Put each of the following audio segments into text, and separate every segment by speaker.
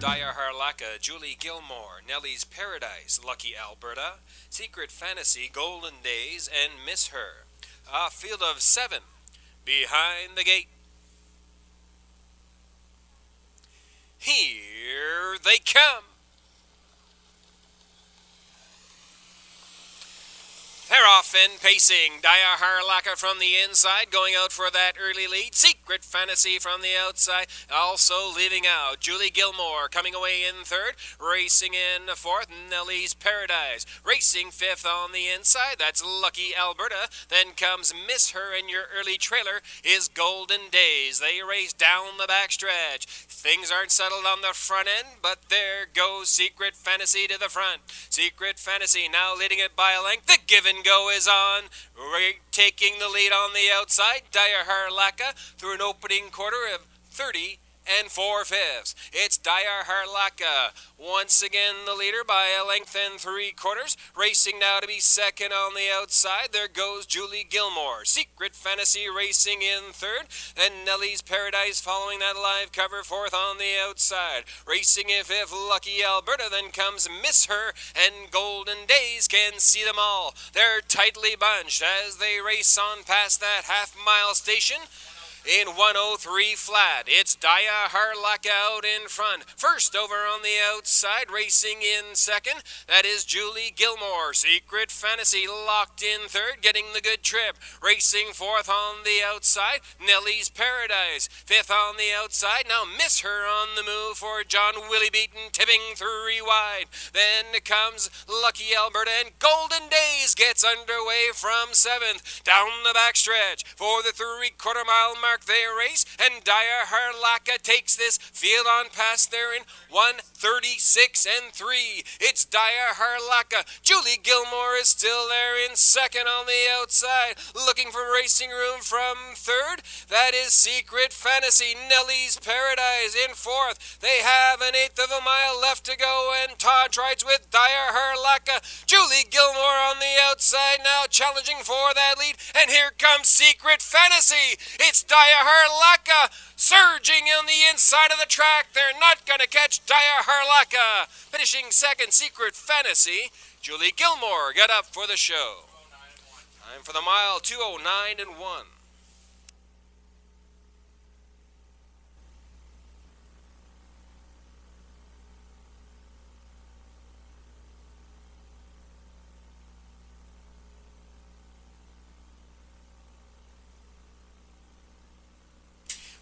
Speaker 1: Daya Harlaka, Julie Gilmore, Nellie's Paradise, Lucky Alberta, Secret Fantasy, Golden Days, and Miss Her. A field of 7 behind the gate. Here they come. They're off and pacing. Daya Harlaka from the inside, going out for that early lead. Secret Fantasy from the outside, also leaving out. Julie Gilmore coming away in third. Racing in fourth, Nellie's Paradise. Racing fifth on the inside, that's Lucky Alberta. Then comes Miss Her, and your early trailer is Golden Days. They race down the backstretch. Things aren't settled on the front end, but there goes Secret Fantasy to the front. Secret Fantasy now leading it by a length. The give and go is on. Taking the lead on the outside, Daya Harlaka through an opening quarter of 30 and 4/5. It's Daya Harlaka once again the leader by a length and 3/4. Racing now to be second on the outside. There goes Julie Gilmore. Secret Fantasy racing in third. Then Nellie's Paradise following that live cover fourth on the outside. Racing in fifth, Lucky Alberta. Then comes Miss Her, and Golden Days can see them all. They're tightly bunched as they race on past that half-mile station. In 103 flat, it's Daya Harlaka out in front. First over on the outside, racing in second, that is Julie Gilmore. Secret Fantasy locked in third, getting the good trip. Racing fourth on the outside, Nellie's Paradise. Fifth on the outside, now Miss Her on the move for John Willie Beaton, tipping 3 wide. Then comes Lucky Alberta, and Golden Days gets underway from seventh. Down the backstretch for the 3/4 mile mark they race, and Daya Harlaka takes this field on past there in 1:36 and 3. It's Daya Harlaka. Julie Gilmore is still there in second on the outside, looking for racing room from third. That is Secret Fantasy. Nellie's Paradise in fourth. They have an 1/8 of a mile left to go, and Todd rides with Daya Harlaka. Julie Gilmore on the outside now, challenging for that lead, and here comes Secret Fantasy. It's Daya Harlaka surging on the inside of the track. They're not going to catch Daya Harlaka. Finishing second, Secret Fantasy. Julie Gilmore got up for the show. Time for the mile, 2:09 and 1.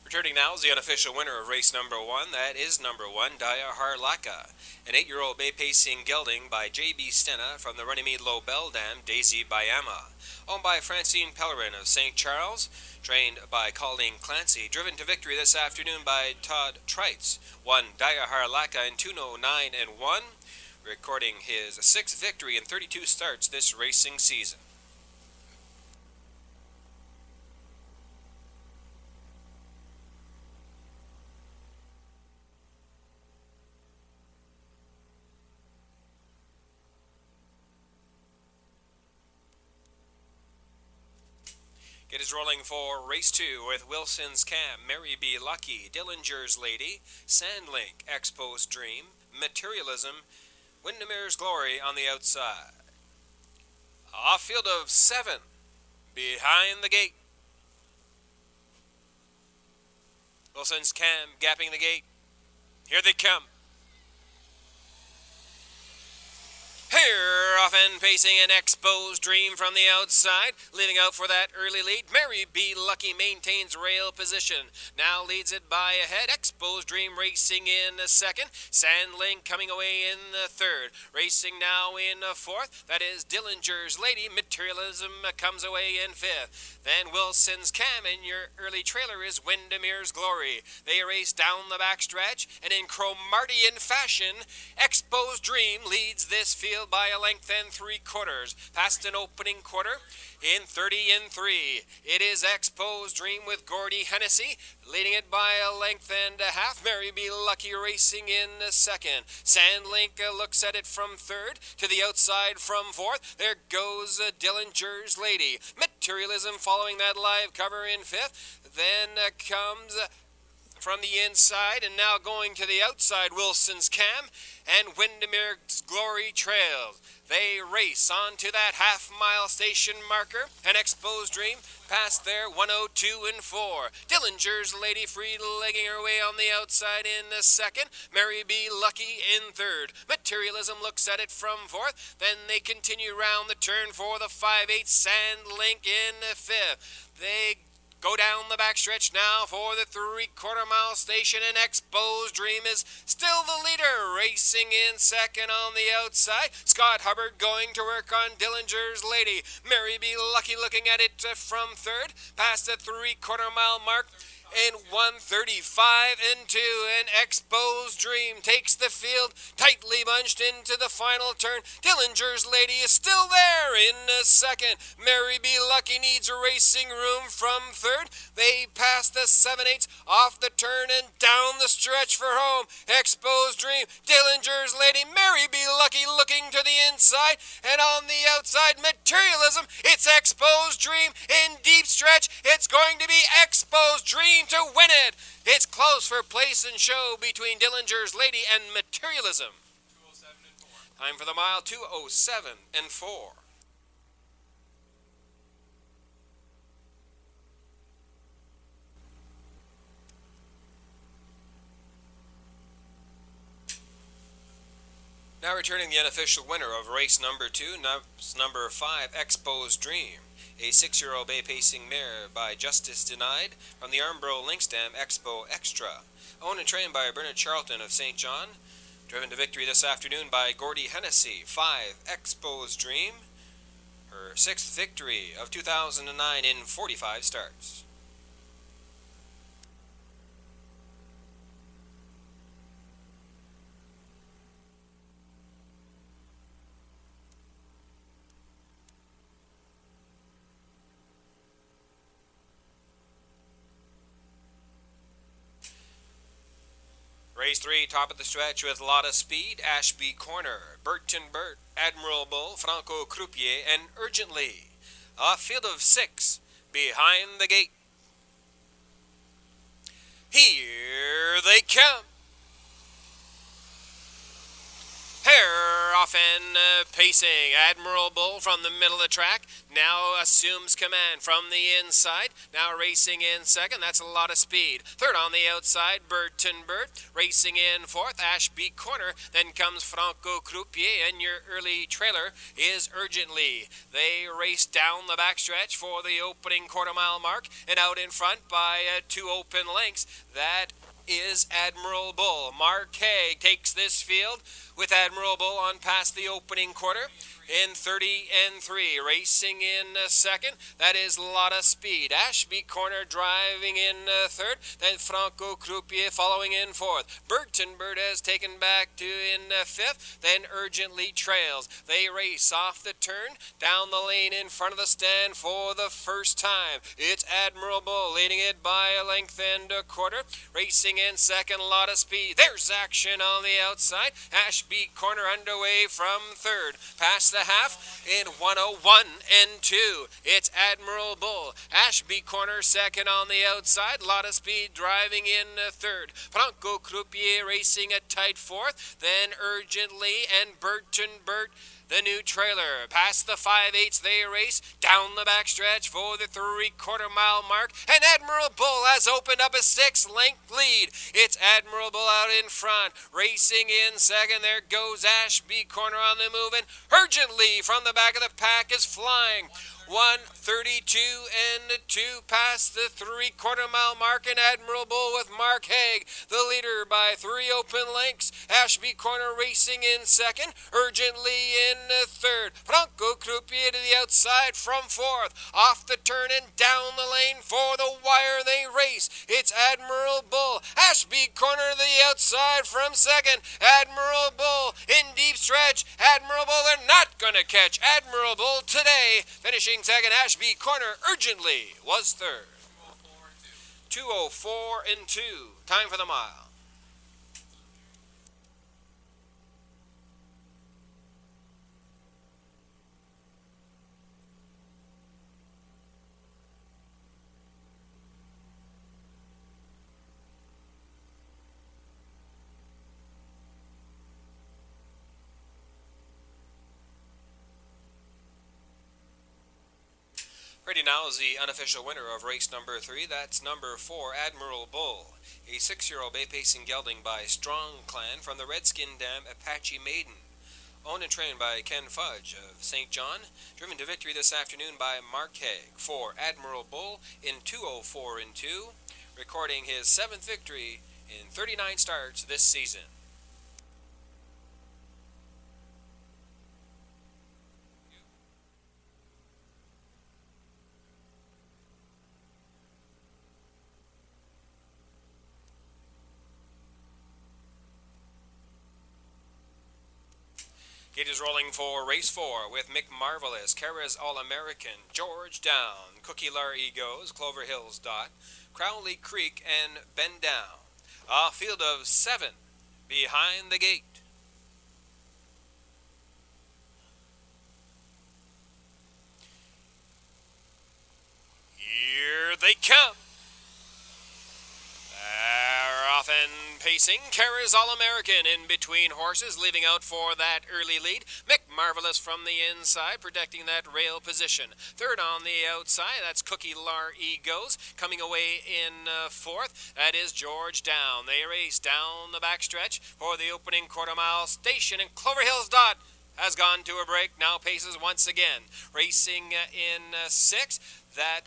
Speaker 1: Returning now is the unofficial winner of race number 1. That is number 1, Daya Harlaka. An 8-year-old bay pacing gelding by J.B. Stena from the Runnymede Low Bell Dam, Daisy Bayama. Owned by Francine Pellerin of St. Charles. Trained by Colleen Clancy. Driven to victory this afternoon by Todd Trites. Won Daya Harlaka in 2:09 and 1. Recording his 6th victory in 32 starts this racing season. It is rolling for race 2 with Wilson's Camp, Mary B. Lucky, Dillinger's Lady, Sandlink, Expo's Dream, Materialism, Windermere's Glory on the outside. A field of 7 behind the gate. Wilson's Camp gapping the gate. Here they come. Here, off and pacing an Expo's Dream from the outside, leading out for that early lead. Mary B. Lucky maintains rail position. Now leads it by a head. Expo's Dream racing in second. Sandlink coming away in the third. Racing now in fourth. That is Dillinger's Lady. Materialism comes away in fifth. Then Wilson's Cam, and your early trailer is Windermere's Glory. They race down the backstretch, and in Cromartian fashion, Expo's Dream leads this field by a length and 3/4, past an opening quarter in 30 and 3. It is Expo's Dream with Gordy Hennessy, leading it by a length and a half. Mary B. Lucky racing in second. Sandlink looks at it from third, to the outside from fourth. There goes Dillinger's Lady. Materialism following that live cover in fifth. Then comes from the inside, and now going to the outside, Wilson's Cam and Windermere's Glory trails. They race on to that half-mile station marker, an Expo's Dream past there, 102 and 4. Dillinger's Lady free-legging her way on the outside in the second. Mary B. Lucky in third. Materialism looks at it from fourth. Then they continue round the turn for the 5/8 Sandlink in the fifth. They go down the backstretch now for the 3/4 mile station, and Expo's Dream is still the leader, racing in second on the outside. Scott Hubbard going to work on Dillinger's Lady. Mary B. Lucky looking at it from third, past the 3/4 mile mark in 1:35 and 2, and Expo's Dream takes the field tightly bunched into the final turn. Dillinger's Lady is still there in second. Mary B. Lucky needs racing room from third. They pass the 7/8 off the turn and down the stretch for home. Expo's Dream, Dillinger's Lady, Mary B. Lucky looking to the inside, and on the outside, Materialism. It's Expo's Dream in deep stretch. It's going to be Expo's Dream to win it. It's close for place and show between Dillinger's Lady and Materialism.
Speaker 2: 2:07 and 4.
Speaker 1: Time for the mile, 2:07 and 4. Now returning the unofficial winner of race number 2, number 5, Expo's Dream. A 6-year-old bay pacing mare by Justice Denied from the Armbro Link Stem Expo Extra. Owned and trained by Bernard Charlton of St. John. Driven to victory this afternoon by Gordy Hennessy. 5, Expo's Dream. Her 6th victory of 2009 in 45 starts. Race 3, top of the stretch with a lot of speed. Ashby Corner, Burton Burt, Admiral Bull, Franco Croupier, and Urgently. A field of 6 behind the gate. Here they come. Here off and pacing. Admiral Bull from the middle of the track now assumes command from the inside. Now racing in second. That's a lot of speed. Third on the outside, Burton Burt. Racing in fourth, Ashby Corner. Then comes Franco Croupier, and your early trailer is Urgently. They race down the backstretch for the opening quarter-mile mark, and out in front by 2 open lengths. That is Admiral Bull. Mark Haig takes this field with Admiral Bull on past the opening quarter in 30 and 3. Racing in second, that is a lot of speed. Ashby Corner driving in third, then Franco Croupier following in fourth. Burton Bird has taken back to in fifth, then Urgently trails. They race off the turn, down the lane in front of the stand for the first time. It's Admiral Bull leading it by a length and a quarter. Racing in second, a lot of speed. There's action on the outside. Ashby Corner underway from third. Past the half in 1:01 and 2. It's Admiral Bull. Ashby Corner second on the outside. Lot of speed driving in third. Franco Croupier racing a tight fourth. Then Urgently and Burton Burt, the new trailer. Past the 5/8 they race down the backstretch for the 3/4 mile mark, and Admiral Bull has opened up a 6-length lead. It's Admiral Bull out in front, racing in second. There goes Ashby Corner on the move, and Urgently from the back of the pack is flying. 1:32 and 2 past the 3/4 mile mark, and Admiral Bull with Mark Haig, the leader by 3 open lengths. Ashby Corner racing in second, Urgently in third. Franco Croupier to the outside from fourth. Off the turn and down the lane for the wire they race. It's Admiral Bull. Ashby Corner to the outside from second. Admiral Bull in deep stretch. Admiral Bull, they're not going to catch Admiral Bull today. Finishing second, Ashby Corner Urgently was third. 2:04 and 2. Time for the mile. Ready now is the unofficial winner of race number 3. That's number 4, Admiral Bull, a 6-year-old bay pacing gelding by Strong Clan from the Redskin Dam Apache Maiden. Owned and trained by Ken Fudge of St. John, driven to victory this afternoon by Mark Haig for Admiral Bull in 2:04 and 2, recording his 7th victory in 39 starts this season. Gate is rolling for race 4 with Mick Marvelous, Kara's All-American, George Down, Cookie Lar Egos, Clover Hills Dot, Crowley Creek, and Bend Down. A field of 7 behind the gate. Here they come. They're off and pacing. Kara's All-American in between horses, leaving out for that early lead. Mick Marvelous from the inside, protecting that rail position. Third on the outside, that's Cookie Lar Egos. Coming away in fourth, that is George Down. They race down the backstretch for the opening quarter-mile station, and Clover Hills Dot has gone to a break, now paces once again. Racing in 6, that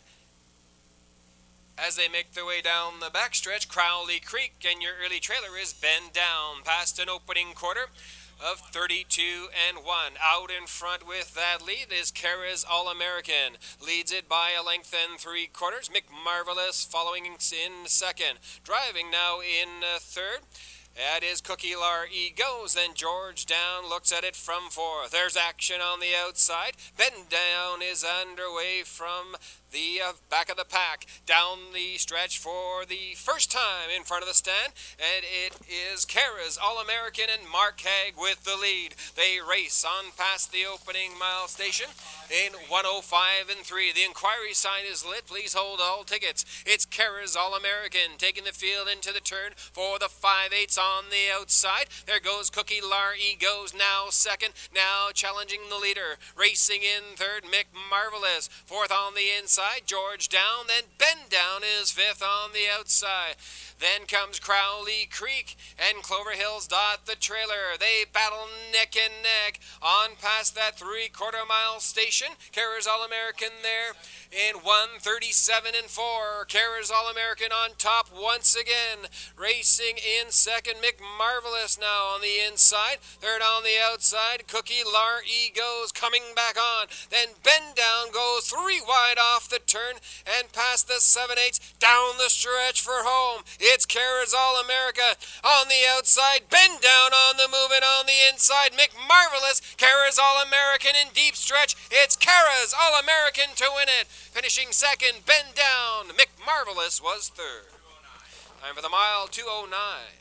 Speaker 1: as they make their way down the backstretch, Crowley Creek, and your early trailer is Bend Down, past an opening quarter of 32 and 1. Out in front with that lead is Kara's All-American. Leads it by a length and 3/4. Mick Marvelous following in second. Driving now in third, that is Cookie Lar Egos. Then George Down looks at it from fourth. There's action on the outside. Bend Down is underway from the back of the pack, down the stretch for the first time in front of the stand, and it is Kara's All-American and Mark Haig with the lead. They race on past the opening mile station in 1:05 and 3. The inquiry sign is lit. Please hold all tickets. It's Kara's All-American taking the field into the turn for the 5/8 on the outside. There goes Cookie Lar Egos now second, now challenging the leader. Racing in third, Mick Marvelous. Fourth on the inside, George Down, then Bend Down is fifth on the outside. Then comes Crowley Creek and Clover Hills Dot, the trailer. They battle neck and neck on past that 3/4 mile station. Kara's All-American there in 1:37 and 4. Kara's All-American on top once again. Racing in second, Mick Marvelous now on the inside. Third on the outside, Cookie Lar Egos coming back on. Then Bend Down goes 3 wide off the turn and past the 7/8 down the stretch for home. It's Kara's All-America on the outside. Bend Down on the move, and on the inside, Mick Marvelous. Kara's All-American in deep stretch. It's Kara's All-American to win it. Finishing second, Bend Down. Mick Marvelous was third. Time for the mile, 2:09.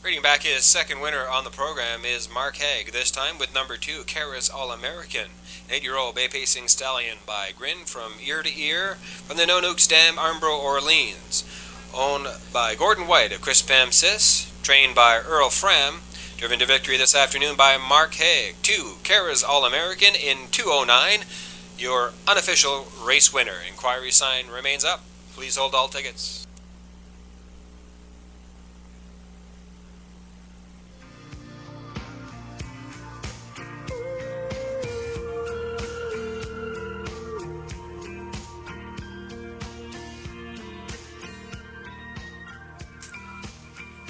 Speaker 1: Reading back his second winner on the program is Mark Haig, this time with number 2, Kara's All-American, an 8-year-old bay pacing stallion by Grin from Ear to Ear from the No Nukes Dam, Armbro, Orleans. Owned by Gordon White of Crispam Sis, trained by Earl Fram, driven to victory this afternoon by Mark Haig. 2, Kara's All-American in 2:09, your unofficial race winner. Inquiry sign remains up. Please hold all tickets.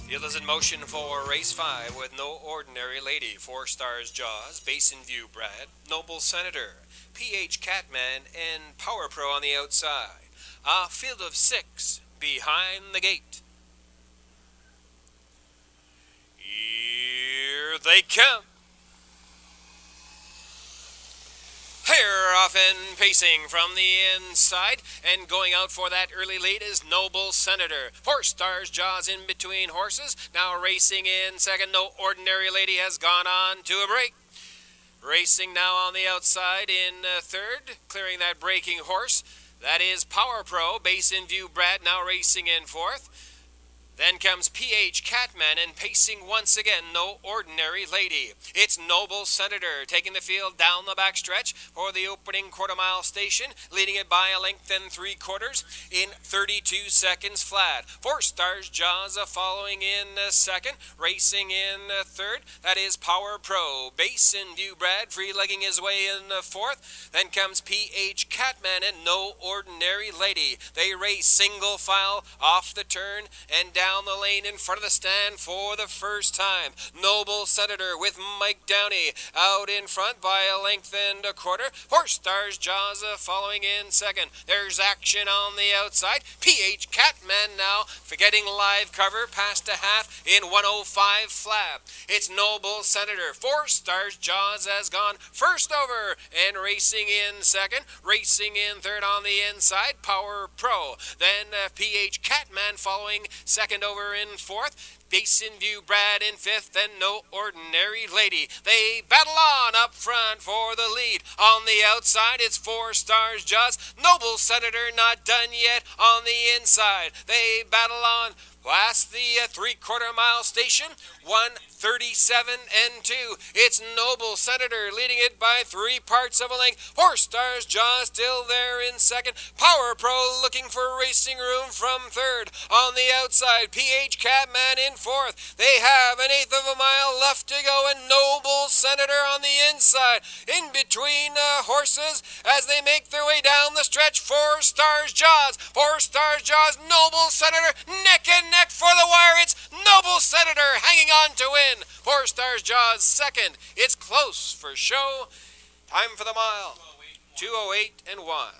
Speaker 1: Field is in motion for race 5 with No Ordinary Lady, 4 Stars Jaws, Basin View Brad, Noble Senator, PH Catman, and Power Pro on the outside. A field of 6 behind the gate. Here they come. They're off and pacing from the inside, and going out for that early lead is Noble Senator. 4 Stars Jaws in between horses, now racing in second. No Ordinary Lady has gone on to a break. Racing now on the outside in third, clearing that braking horse. That is Power Pro. Base in view, Brad now racing in fourth. Then comes PH Catman, and pacing once again, No Ordinary Lady. It's Noble Senator taking the field down the backstretch for the opening quarter-mile station, leading it by a length and 3/4 in 32 seconds flat. 4 Stars Jaws following in second, racing in third. That is Power Pro. Base in view, Brad, free-legging his way in fourth. Then comes PH Catman and No Ordinary Lady. They race single file off the turn and down the lane in front of the stand for the first time. Noble Senator with Mike Downey out in front by a length and 1/4. 4 Stars Jaws following in second. There's action on the outside. PH Catman now forgetting live cover past a half in 1:05 flat. It's Noble Senator. 4 Stars Jaws has gone first over and racing in second. Racing in third on the inside, Power Pro. Then PH Catman following second over in fourth. Base in view, Brad in fifth, and No Ordinary Lady. They battle on up front for the lead. On the outside, it's 4 Stars Jaws. Noble Senator not done yet on the inside. They battle on past the 3/4 mile station. 1:37 and 2. It's Noble Senator leading it by 3 parts of a length. 4 Stars Jaws still there in second. Power Pro looking for racing room from third. On the outside, PH Catman in fourth. They have an 1/8 of a mile left to go, and Noble Senator on the inside. In between horses as they make their way down the stretch. 4 Stars Jaws. 4 Stars Jaws. Noble Senator neck and neck for the wire. It's Noble Senator hanging on to win. 4 Stars Jaws second. It's close for show. Time for the mile. 2:08 and 1.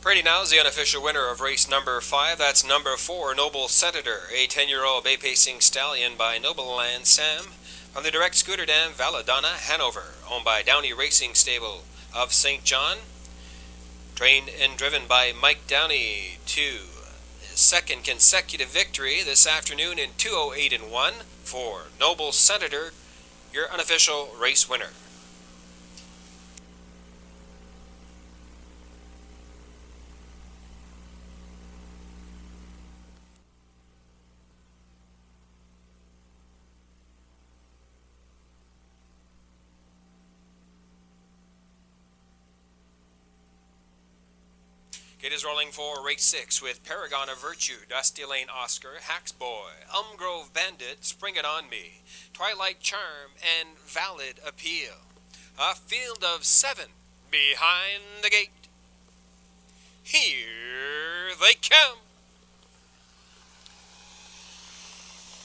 Speaker 1: Pretty now is the unofficial winner of race number 5. That's number 4, Noble Senator, a 10-year-old bay-pacing stallion by Nobleland Sam from the direct scooter dam Valladonna, Hanover, owned by Downey Racing Stable of St. John. Trained and driven by Mike Downey to his second consecutive victory this afternoon in 2:08 and 1 for Noble Senator, your unofficial race winner. It is rolling for race 6 with Paragon of Virtue, Dusty Lane Oscar, Hacks Boy, Elm Grove Bandit, Spring It On Me, Twilight Charm, and Valid Appeal. A field of 7 behind the gate. Here they come.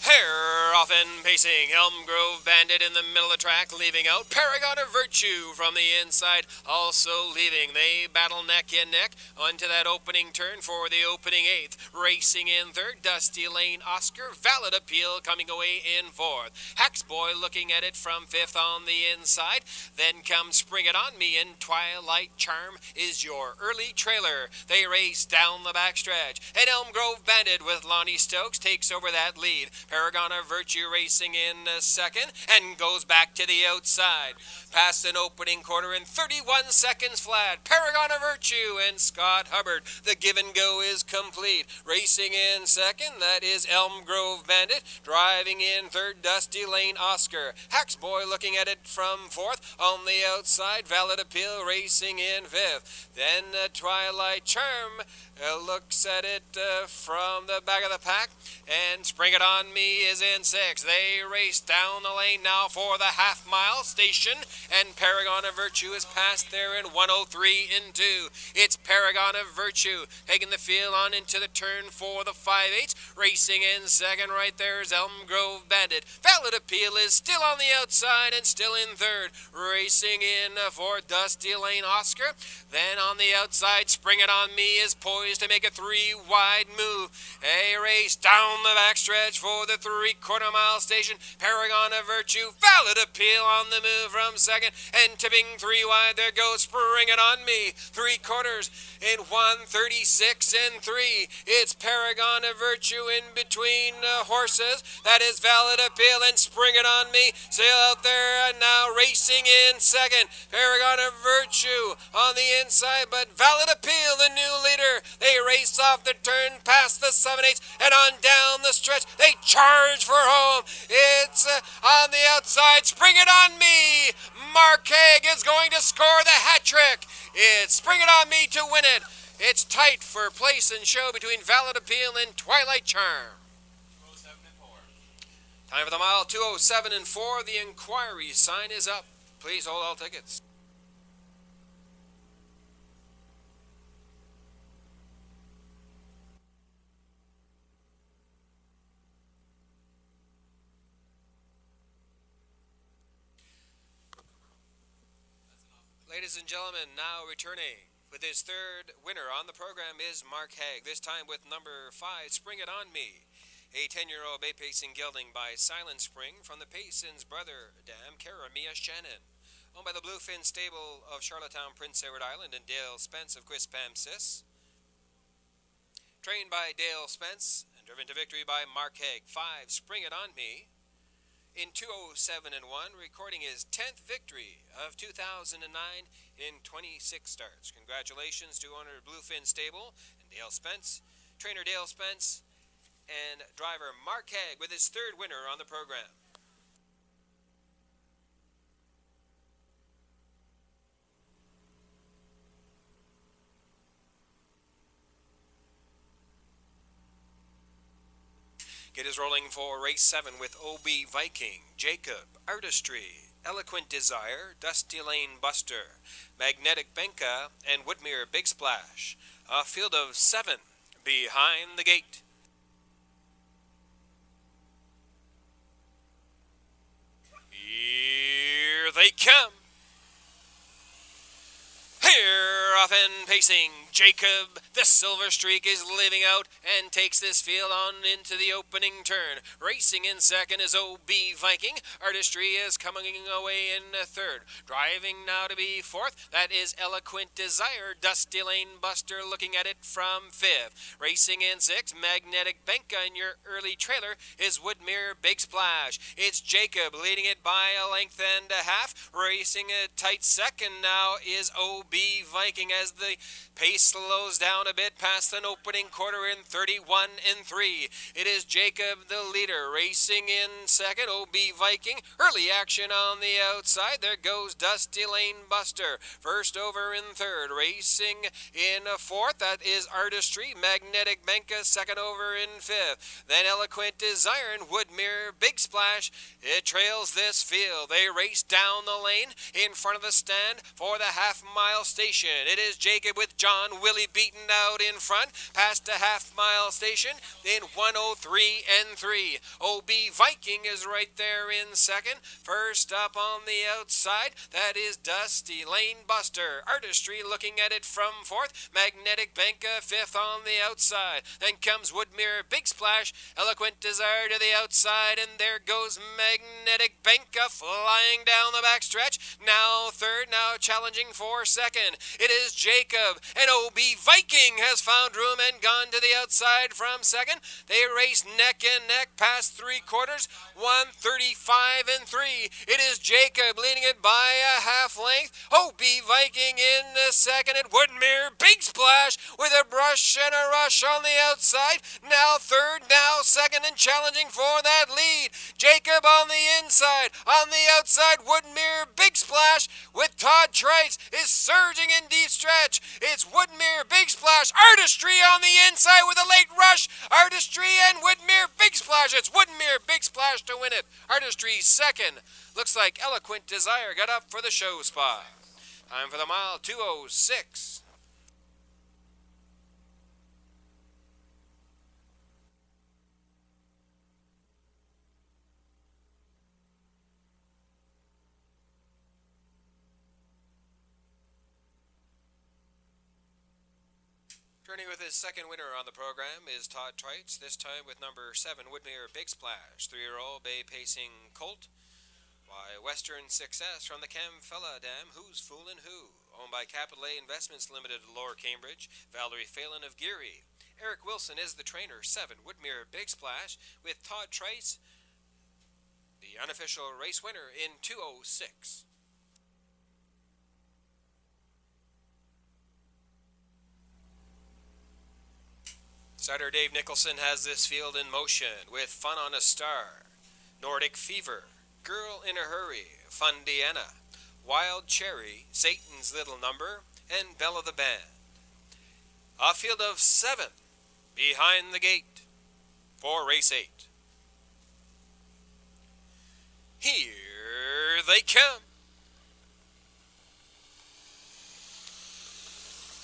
Speaker 1: They're off and pacing. Elm Grove Bandit in the middle of the track, leaving out Paragon of Virtue from the inside, also leaving. They battle neck and neck onto that opening turn for the opening 8th. Racing in third, Dusty Lane Oscar, Valid Appeal coming away in fourth. Hacks Boy looking at it from 5th on the inside. Then comes Spring It On Me, and Twilight Charm is your early trailer. They race down the backstretch, and Elm Grove Bandit with Lonnie Stokes takes over that lead. Paragon of Virtue racing in second and goes back to the outside. Past an opening quarter in 31 seconds flat. Paragon of Virtue and Scott Hubbard. The give and go is complete. Racing in second, that is Elm Grove Bandit. Driving in third, Dusty Lane Oscar. Hacks Boy looking at it from fourth. On the outside, Valid Appeal racing in fifth. Then Twilight Charm looks at it from the back of the pack, and Spring It On Me is in 6. They race down the lane now for the half-mile station, and Paragon of Virtue is passed there in 103 in 2. It's Paragon of Virtue taking the field on into the turn for the 5/8. Racing in second right there is Elm Grove Bandit. Valid Appeal is still on the outside and still in third. Racing in for Dusty Lane Oscar. Then on the outside, Spring It On Me is poised to make a 3-wide move. A race down the backstretch for the 3/4 mile station. Paragon of Virtue, Valid Appeal on the move from second, and tipping 3 wide, there goes Spring It On Me. 3/4 in 136 and 3. It's Paragon of Virtue in between horses. That is Valid Appeal and Spring It On Me still out there, and now racing in second. Paragon of Virtue on the inside, but Valid Appeal, the new leader. They race off the turn past the 7/8 and on down the stretch. They charge for home. It's on the outside. Spring It On Me. Mark Haig is going to score the hat trick. It's Spring It On Me to win it. It's tight for place and show between Valid Appeal and Twilight Charm.
Speaker 2: 207 and 4.
Speaker 1: Time for the mile, 2:07 and 4. The inquiry sign is up. Please hold all tickets. Ladies and gentlemen, now returning with his third winner on the program is Mark Haig, this time with number 5, Spring It On Me, a 10-year-old bay pacing gelding by Silent Spring from the Payson's brother dam, Karamia Shannon, owned by the Bluefin stable of Charlottetown, Prince Edward Island, and Dale Spence of Quispamsis. Trained by Dale Spence and driven to victory by Mark Haig. 5, Spring It On Me, in 2:07 and 1, recording his 10th victory of 2009 in 26 starts. Congratulations to owner Bluefin Stable and Dale Spence, trainer Dale Spence, and driver Mark Haig with his third winner on the program. Get is rolling for race 7 with OB Viking, Jacob, Artistry, Eloquent Desire, Dusty Lane Buster, Magnetic Benka, and Woodmere Big Splash. A field of 7 behind the gate. Here they come. Here, off and pacing, Jacob, the Silver Streak, is living out and takes this field on into the opening turn. Racing in second is OB Viking. Artistry is coming away in third. Driving now to be fourth, that is Eloquent Desire. Dusty Lane Buster looking at it from fifth. Racing in sixth, Magnetic Benka, in your early trailer is Woodmere Big Splash. It's Jacob leading it by a length and a half. Racing a tight second now is OB Viking as the pace slows down a bit past an opening quarter in 31 and 3. It is Jacob the leader. Racing in second, OB Viking. Early action on the outside. There goes Dusty Lane Buster. First over in third. Racing in fourth, that is Artistry. Magnetic Benka second over in fifth. Then Eloquent Desire and Woodmere Big Splash. It trails this field. They race down the lane in front of the stand for the half-mile station. It is Jacob with John Willie beaten out in front past the half-mile station in 103 and 3. OB Viking is right there in second. First up on the outside, that is Dusty Lane Buster. Artistry looking at it from fourth. Magnetic Benka fifth on the outside. Then comes Woodmere Big Splash. Eloquent Desire to the outside, and there goes Magnetic Benka flying down the backstretch. Now third, now challenging for second. It is Jacob, and OB Viking has found room and gone to the outside from second. They race neck and neck past 3/4, 135 and 3. It is Jacob leading it by a half length. OB Viking in the second, and Woodmere Big Splash with a brush and a rush on the outside. Now third, now second, and challenging for that lead. Jacob on the inside. On the outside, Woodmere Big Splash with Todd Trice is surging in deep stretch. It's Woodmere Woodmere, Big Splash, Artistry on the inside with a late rush. Artistry and Woodmere, Big Splash. It's Woodmere, Big Splash to win it. Artistry second. Looks like Eloquent Desire got up for the show spot. Time for the mile, 2:06. Turning with his second winner on the program is Todd Trites, this time with number 7, Woodmere Big Splash, 3-year-old bay pacing colt. By Western Success from the Camfella Dam, Who's Foolin' Who? Owned by Capital A Investments Limited, Lower Cambridge, Valerie Phelan of Geary. Eric Wilson is the trainer, 7, Woodmere Big Splash, with Todd Trites, the unofficial race winner, in 2:06. Starter Dave Nicholson has this field in motion with Fun on a Star, Nordic Fever, Girl in a Hurry, Fundiana, Wild Cherry, Satan's Little Number, and Belle of the Band. A field of 7 behind the gate for race 8. Here they come.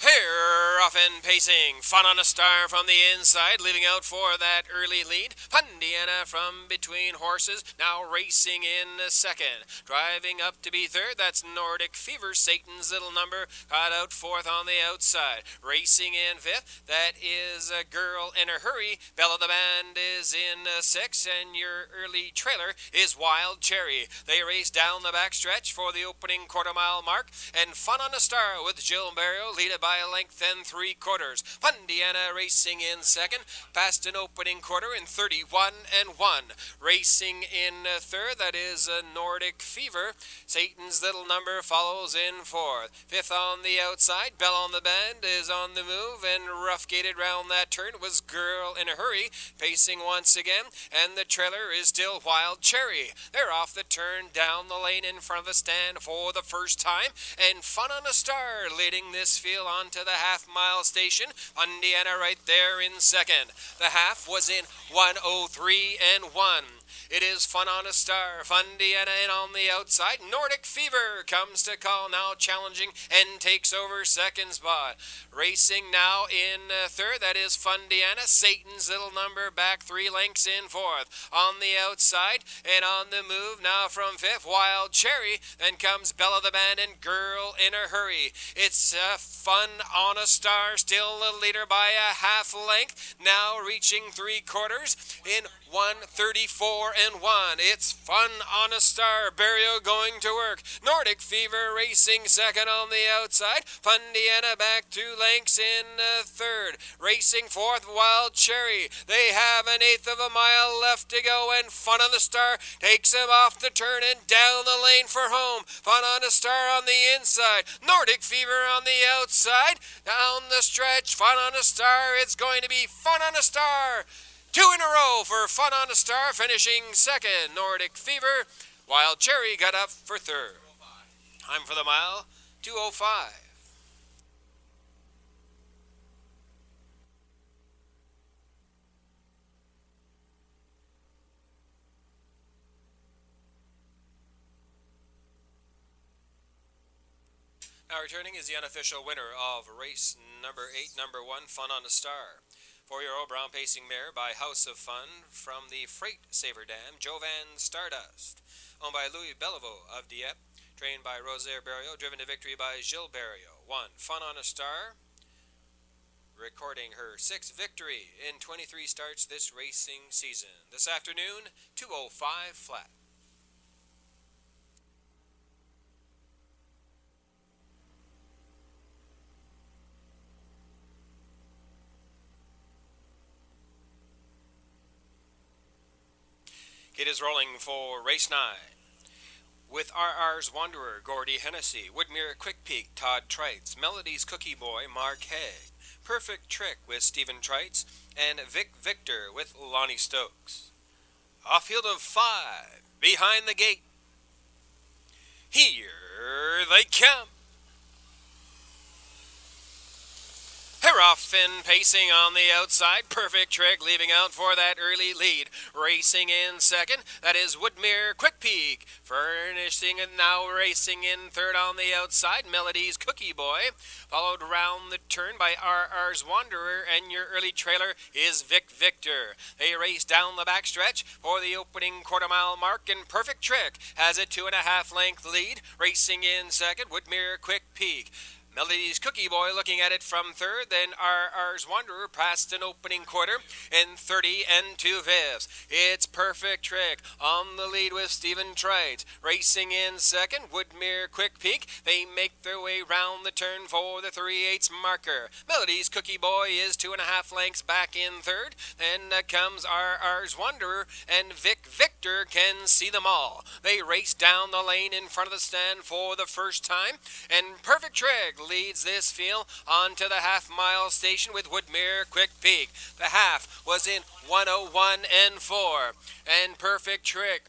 Speaker 1: Here, off and pacing, Fun on a Star from the inside, leaving out for that early lead. Fundiana from between horses, now racing in second. Driving up to be third, that's Nordic Fever, Satan's Little Number, caught out fourth on the outside. Racing in fifth, that is a Girl in a Hurry. Belle of the Band is in sixth, and your early trailer is Wild Cherry. They race down the backstretch for the opening quarter-mile mark, and Fun on a Star with Jill Barrow, leaded by a length and 3/4. Fundiana racing in second, past an opening quarter in 31-1. Racing in third, that is a Nordic Fever. Satan's Little Number follows in fourth. Fifth on the outside, Belle on the Band is on the move, and rough-gated round that turn was Girl in a Hurry, pacing once again, and the trailer is still Wild Cherry. They're off the turn down the lane in front of the stand for the first time, and Fun on a Star leading this field onto the half-mile station. Fundiana right there in second. The half was in 1:03-1. It is Fun on a Star, Fundiana in on the outside. Nordic Fever comes to call, now challenging and takes over second spot. Racing now in third, that is Fundiana. Satan's Little Number back 3 lengths in fourth. On the outside and on the move now from fifth, Wild Cherry. Then comes Belle of the Band and Girl in a Hurry. It's Fun on a Star, still the leader by a half length. Now reaching 3/4 in 1:34-1. It's Fun on a Star. Barrio going to work. Nordic Fever racing second on the outside. Fundiana back 2 lengths in third. Racing fourth, Wild Cherry. They have an 1/8 of a mile left to go, and Fun on a Star takes him off the turn and down the lane for home. Fun on a Star on the inside. Nordic Fever on the outside. Down the stretch, Fun on a Star. It's going to be Fun on a Star. 2 in a row for Fun on a Star, finishing second. Nordic Fever. Wild Cherry got up for third. Time for the mile, 2:05. Now returning is the unofficial winner of race number 8, number 1, Fun on a Star. 4-year-old brown pacing mare by House of Fun from the Freight Saver Dam, Jovan Stardust. Owned by Louis Bellevaux of Dieppe, trained by Rosaire Barrio, driven to victory by Gilles Barrio. 1, Fun on a Star, recording her 6th victory in 23 starts this racing season. This afternoon, 2:05 flat. It is rolling for race 9. With RR's Wanderer, Gordy Hennessy, Woodmere Quick Peak, Todd Trites, Melody's Cookie Boy, Mark Haig, Perfect Trick with Stephen Trites, and Vic Victor with Lonnie Stokes. A field of 5 behind the gate. Here they come. Rough and pacing on the outside. Perfect Trick leaving out for that early lead. Racing in second, that is Woodmere Quick Peak. Furnishing and now racing in third on the outside. Melody's Cookie Boy. Followed round the turn by RR's Wanderer, and your early trailer is Vic Victor. They race down the backstretch for the opening quarter-mile mark, and Perfect Trick has a 2.5 length lead. Racing in second, Woodmere Quick Peak. Melody's Cookie Boy looking at it from third, then RR's Wanderer past an opening quarter in 30 2/5. It's Perfect Trick on the lead with Stephen Trites. Racing in second, Woodmere Quick Peak. They make their way round the turn for the 3/8 marker. Melody's Cookie Boy is 2.5 lengths back in third. Then comes RR's Wanderer, and Vic Victor can see them all. They race down the lane in front of the stand for the first time, and Perfect Trick leads this field onto the half-mile station with Woodmere Quick Peak. The half was in 1:01 4, and Perfect Trick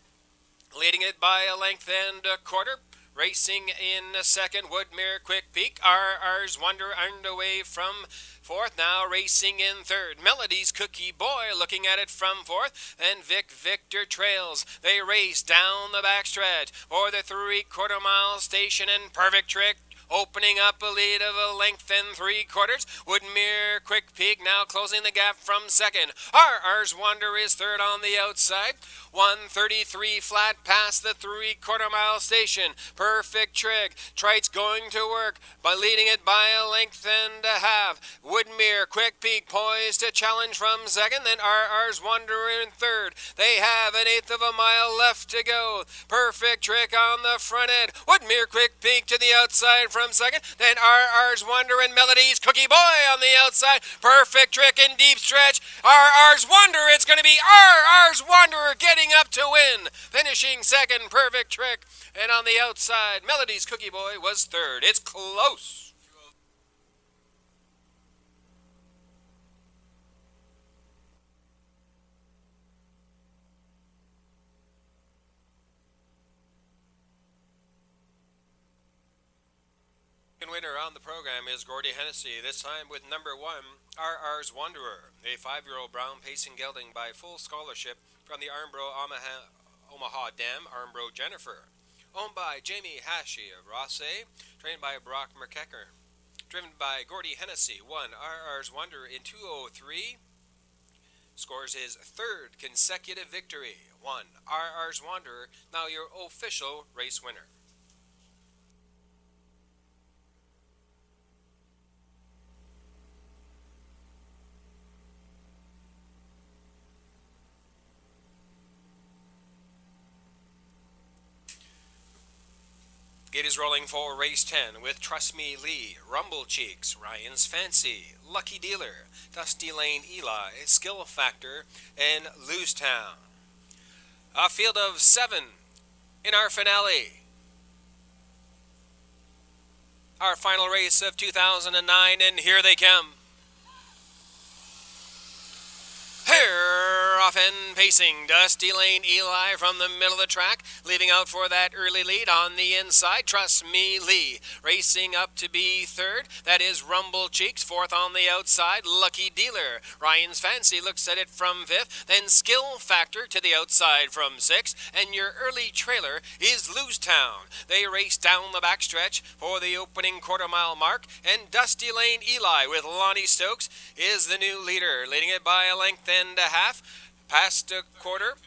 Speaker 1: leading it by a length and a quarter. Racing in second, Woodmere Quick Peak. RR's Wonder underway from fourth, now racing in third. Melody's Cookie Boy looking at it from fourth, and Vic Victor trails. They race down the backstretch for the 3/4 mile station, and Perfect Trick opening up a lead of a length and 3/4. Woodmere Quick Peak now closing the gap from second. RR's Wonder is third on the outside. 1:33 flat past the 3/4 mile station. Perfect Trick. Trites going to work by leading it by a length and a half. Woodmere Quick Peak poised to challenge from second. Then RR's Wonder in third. They have an 1/8 of a mile left to go. Perfect Trick on the front end. Woodmere Quick Peak to the outside from second, then RR's Wonder and Melody's Cookie Boy on the outside. Perfect Trick in deep stretch. RR's Wonder, it's going to be RR's Wanderer getting up to win. Finishing second, Perfect Trick. And on the outside, Melody's Cookie Boy was third. It's close. Winner on the program is Gordy Hennessy, this time with number 1, RR's Wanderer, a 5-year-old brown pacing gelding by full scholarship from the Armbro Omaha Dam, Armbro Jennifer. Owned by Jamie Hashi of Raceway, trained by Brock McKecker. Driven by Gordy Hennessy, 1, RR's Wanderer in 2:03. Scores his 3rd consecutive victory. 1, RR's Wanderer, now your official race winner. Gate is rolling for race 10 with Trust Me Lee, Rumble Cheeks, Ryan's Fancy, Lucky Dealer, Dusty Lane Eli, Skill Factor, and Lose Town. A field of 7 in our finale. Our final race of 2009, and here they come. Here, off and pacing, Dusty Lane Eli from the middle of the track, leaving out for that early lead on the inside. Trust Me Lee, racing up to be third. That is Rumble Cheeks, fourth on the outside. Lucky Dealer, Ryan's Fancy looks at it from fifth. Then Skill Factor to the outside from sixth. And your early trailer is Lose Town. They race down the backstretch for the opening quarter-mile mark. And Dusty Lane Eli with Lonnie Stokes is the new leader, leading it by a length and a half, past a quarter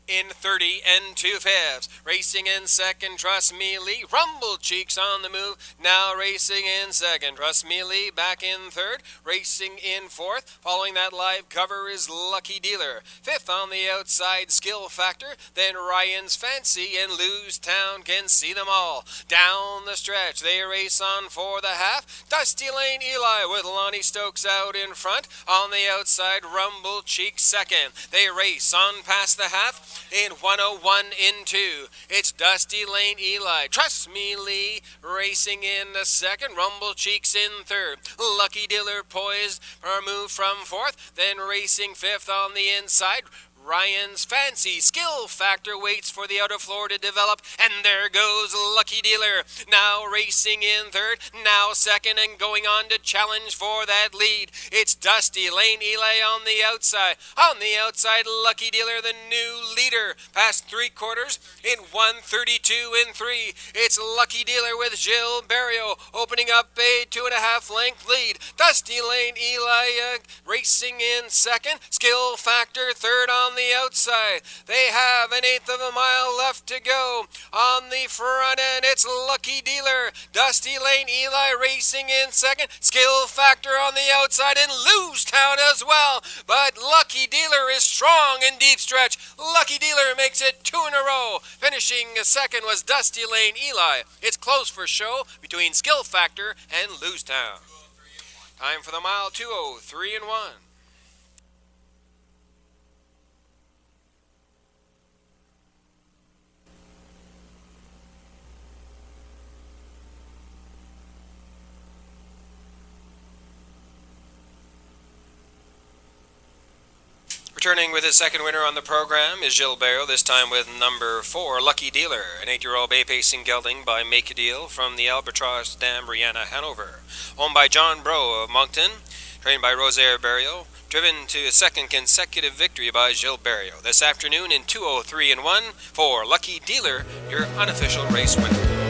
Speaker 1: in 30 2/5. Racing in second, Trust Me Lee. Rumble Cheeks on the move, now racing in second. Trust Me Lee back in third. Racing in fourth, following that live cover is Lucky Dealer. Fifth on the outside, Skill Factor. Then Ryan's Fancy and Lose Town can see them all. Down the stretch, they race on for the half. Dusty Lane Eli with Lonnie Stokes out in front. On the outside, Rumble Cheeks second. They race on past the half in 1:01 2. It's Dusty Lane Eli. Trust Me Lee racing in the second. Rumble Cheeks in third. Lucky Dealer poised for a move from fourth. Then racing fifth on the inside. Ryan's Fancy Skill Factor waits for the outer floor to develop, and there goes Lucky Dealer, now racing in third, now second, and going on to challenge for that lead. It's Dusty Lane Eli on the outside. On the outside, Lucky Dealer, the new leader, past 3/4 in 1:32 and 3. It's Lucky Dealer with Gilles Barrio opening up a 2.5 length lead. Dusty Lane Eli racing in second. Skill Factor third on the outside. They have 1/8 of a mile left to go. On the front end, it's Lucky Dealer. Dusty Lane Eli racing in second. Skill Factor on the outside, and Lose Town as well. But Lucky Dealer is strong in deep stretch. Lucky Dealer makes it 2 in a row. Finishing second was Dusty Lane Eli. It's close for show between Skill Factor and Lose Town. Time for the mile, 2:03 and 1. Returning with his second winner on the program is Gilles Barrio, this time with number 4, Lucky Dealer, an 8-year-old bay pacing gelding by Make a Deal from the Albatross Dam, Brianna, Hanover. Owned by John Bro of Moncton, trained by Rosaire Barrio, driven to a second consecutive victory by Gilles Barrio. This afternoon in 2:03 and 1 for Lucky Dealer, your unofficial race winner.